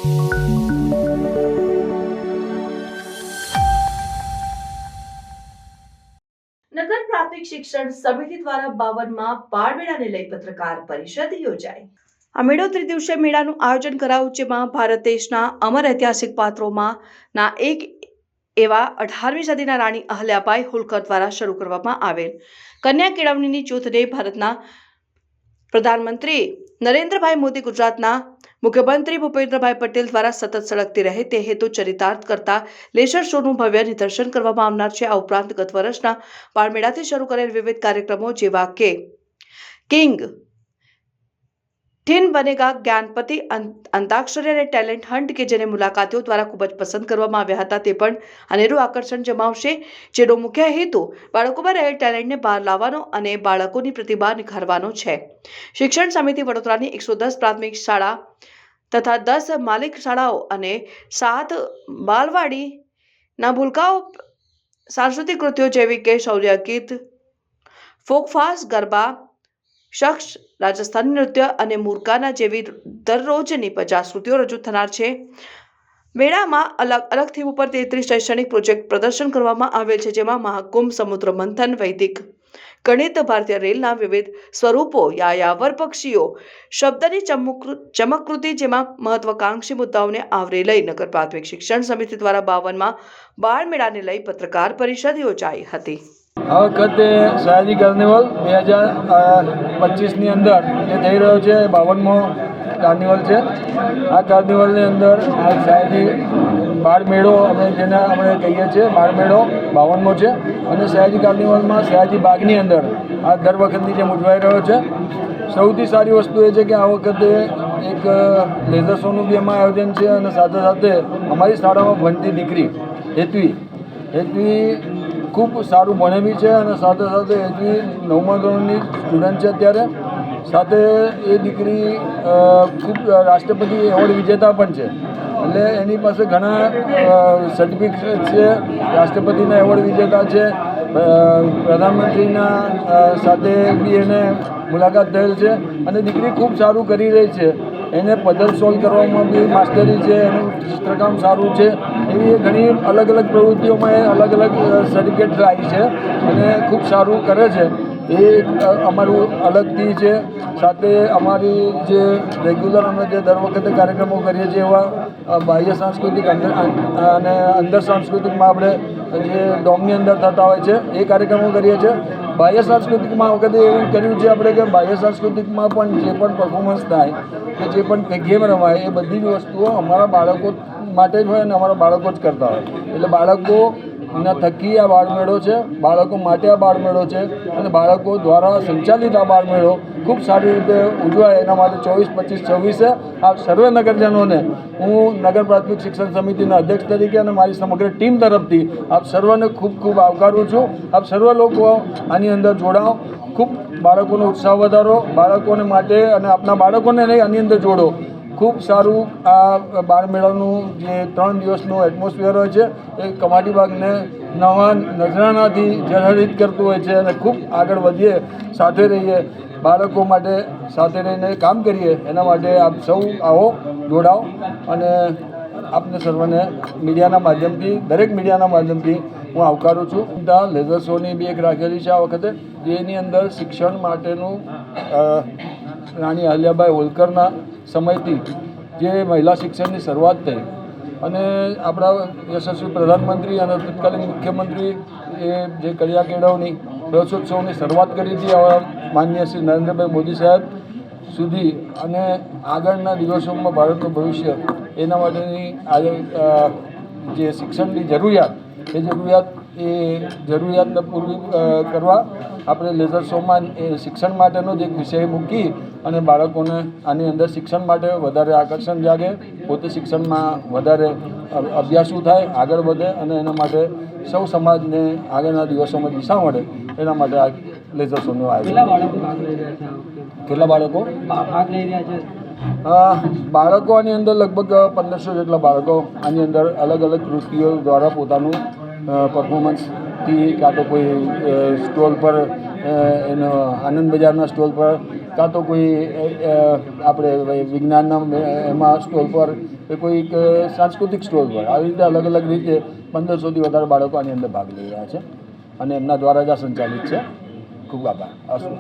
નગર પ્રાથમિક શિક્ષણ સમિતિ દ્વારા 52માં બાળમેળાને લઈ પત્રકાર પરિષદ યોજાઈ। આ મેળો ત્રિદિવસીય મેળાનું આયોજન કરાયું, જેમાં ભારત દેશના અમર ઐતિહાસિક પાત્રોમાંના એક એવા 18મી સદીના રાણી અહલ્યાબાઈ હોલકર દ્વારા શરૂ કરવામાં આવેલ કન્યા કેળવણીની જૂથને ભારતના પ્રધાનમંત્રી નરેન્દ્રભાઈ મોદી, ગુજરાતના મુખ્યમંત્રી ભૂપેન્દ્રભાઈ પટેલ દ્વારા સતત સળગતી રહે તે હેતુ ચરિતાર્થ કરતા લેસર શોનું ભવ્ય નિદર્શન કરવામાં આવનાર છે। આ ઉપરાંત ગત વર્ષના બાળમેળાથી શરૂ કરેલ વિવિધ કાર્યક્રમો જેવા કે કિંગ ટીન બનેગા, જ્ઞાનપતિ, અંતાક્ષરી અને ટેલેન્ટ હન્ટ કે જેને મુલાકાતીઓ દ્વારા ખૂબ જ પસંદ કરવામાં આવ્યા હતા, તે પણ અનેરું આકર્ષણ જમાવશે, જેનો મુખ્ય હેતુ બાળકોમાં રહેલ ટેલેન્ટને બહાર લાવવાનો અને બાળકોની પ્રતિભા નિખારવાનો છે। શિક્ષણ સમિતિ વડોદરાની 110 પ્રાથમિક શાળા તથા 10 માલિક શાળાઓ અને 7 બાલવાડીના ભૂલકાઓ સાંસ્કૃતિક કૃતિઓ જેવી કે શૌર્ય ગીત, ફોકફાસ, ગરબા, શખ્સ, રાજસ્થાની નૃત્ય અને મુરકાના જેવી દરરોજની 50 કૃતિઓ રજૂ થનાર છે। મેળામાં અલગ અલગ થીમ ઉપર 33 શૈક્ષણિક પ્રોજેક્ટ પ્રદર્શન કરવામાં આવેલ છે, જેમાં મહાકુંભ, સમુદ્ર મંથન, વૈદિક ગણિત, ભારતીય રેલના વિવિધ સ્વરૂપો, યાયાવર પક્ષીઓ, શબ્દની ચમકૃતિ જેમાં મહત્વાકાંક્ષી મુદ્દાઓને આવરી લઈ નગર પ્રાથમિક શિક્ષણ સમિતિ દ્વારા 52માં બાળમેળાને લઈ પત્રકાર પરિષદ યોજાઈ હતી। આ વખતે સયાજી કાર્નિવલ 2025ની અંદર જે થઈ રહ્યો છે, 52મો કાર્નિવલ છે। આ કાર્નિવલની અંદર આ સયાજી બાળમેળો અમે જેને આપણે કહીએ છીએ બાળમેળો 52મો છે, અને સયાજી કાર્નિવલમાં સયાજી બાગની અંદર આ દર વખતની જેમ ઉજવાઈ રહ્યો છે। સૌથી સારી વસ્તુ એ છે કે આ વખતે એક લેઝર શોનું બી એમાં આયોજન છે, અને સાથે સાથે અમારી શાળામાં ભણતી દીકરી હેતવી ખૂબ સારું ભણે બી છે, અને સાથે સાથે હેતવી 9મા ધોરણની સ્ટુડન્ટ છે અત્યારે। સાથે એ દીકરી ખૂબ રાષ્ટ્રપતિ એવોર્ડ વિજેતા પણ છે, એટલે એની પાસે ઘણા સર્ટિફિકેટ છે, રાષ્ટ્રપતિના એવોર્ડ વિજેતા છે, પ્રધાનમંત્રીના સાથે બી એને મુલાકાત થયેલ છે, અને દીકરી ખૂબ સારું કરી રહી છે। એને પઝલ સોલ્વ કરવામાં બી માસ્ટરી છે, એનું ચિત્રકામ સારું છે, એવી ઘણી અલગ અલગ પ્રવૃત્તિઓમાં એ અલગ અલગ સર્ટિફિકેટ લાવી છે, અને ખૂબ સારું કરે છે। એ અમારું અલગથી છે। સાથે અમારી જે રેગ્યુલર અમે જે દર વખતે કાર્યક્રમો કરીએ છીએ એવા બાહ્ય સાંસ્કૃતિક અને અંદર સાંસ્કૃતિકમાં આપણે જે ડોમની અંદર થતા હોય છે એ કાર્યક્રમો કરીએ છીએ। બાહ્ય સાંસ્કૃતિકમાં વખતે એવું કર્યું છે આપણે કે બાહ્ય સાંસ્કૃતિકમાં પણ જે પણ પરફોર્મન્સ થાય કે જે પણ ગેમ રમાય એ બધી જ વસ્તુઓ અમારા બાળકો માટે જ હોય અને અમારા બાળકો જ કરતા હોય, એટલે બાળકોના થકી આ બાળમેળો છે, બાળકો માટે આ બાળમેળો છે, અને બાળકો દ્વારા સંચાલિત આ બાળમેળો ખૂબ સારી રીતે ઉજવાય એના માટે 24, 25, 26 આ સર્વે નગરજનોને હું નગર પ્રાથમિક શિક્ષણ સમિતિના અધ્યક્ષ તરીકે અને મારી સમગ્ર ટીમ તરફથી આપ સર્વને ખૂબ ખૂબ આવકારું છું। આપ સર્વ લોકો આની અંદર જોડાઓ, ખૂબ બાળકોનો ઉત્સાહ વધારો, બાળકોને માટે અને આપના બાળકોને આની અંદર જોડો। ખૂબ સારું આ બાળમેળાનું જે 3 દિવસનું એટમોસ્ફિયર હોય છે એ કમાટી બાગને નવા નજરાનાથી જર્જરિત કરતું હોય છે, અને ખૂબ આગળ વધીએ, સાથે રહીએ, બાળકો માટે સાથે રહીને કામ કરીએ, એના માટે આપ સૌ આવો, જોડાઓ, અને આપને સર્વને મીડિયાના માધ્યમથી, દરેક મીડિયાના માધ્યમથી હું આવકારું છું। લેઝર શોની બી એક રાખેલી છે આ વખતે, જેની અંદર શિક્ષણ માટેનું રાણી અહલ્યાબાઈ હોલકરના સમયથી જે મહિલા શિક્ષણની શરૂઆત થઈ, અને આપણા યશસ્વી પ્રધાનમંત્રી અને તત્કાલીન મુખ્યમંત્રી એ જે કન્યા કેળવણી પ્રવેશોત્સવની શરૂઆત કરી હતી માનનીય શ્રી નરેન્દ્રભાઈ મોદી સાહેબ સુધી, અને આગળના દિવસોમાં ભારતનું ભવિષ્ય એના માટેની આજે જે શિક્ષણની જરૂરિયાતને પૂરી કરવા આપણે લેઝર શોમાં એ શિક્ષણ માટેનો જ એક વિષય મૂકી અને બાળકોને આની અંદર શિક્ષણ માટે વધારે આકર્ષણ જાગે, પોતે શિક્ષણમાં વધારે અભ્યાસુ થાય, આગળ વધે, અને એના માટે સૌ સમાજને આગળના દિવસોમાં દિશા મળે, એના માટે આ લેઝર શોનું આયોજન। કેટલા બાળકો ભાગ લઈ રહ્યા છે? બાળકો આની અંદર લગભગ 1500 જેટલા બાળકો આની અંદર અલગ અલગ કૃતિઓ દ્વારા પોતાનું પરફોર્મન્સથી, કાં તો કોઈ સ્ટોલ પર એનો આનંદ બજારના સ્ટોલ પર કાં તો કોઈ આપણે વિજ્ઞાનના એમાં સ્ટોલ પર કે કોઈક સાંસ્કૃતિક સ્ટોલ પર આવી રીતે અલગ અલગ રીતે 1500થી વધારે બાળકો આની અંદર ભાગ લઈ રહ્યા છે અને એમના દ્વારા જ આ સંચાલિત છે. ખૂબ આભાર. અસ્તુ.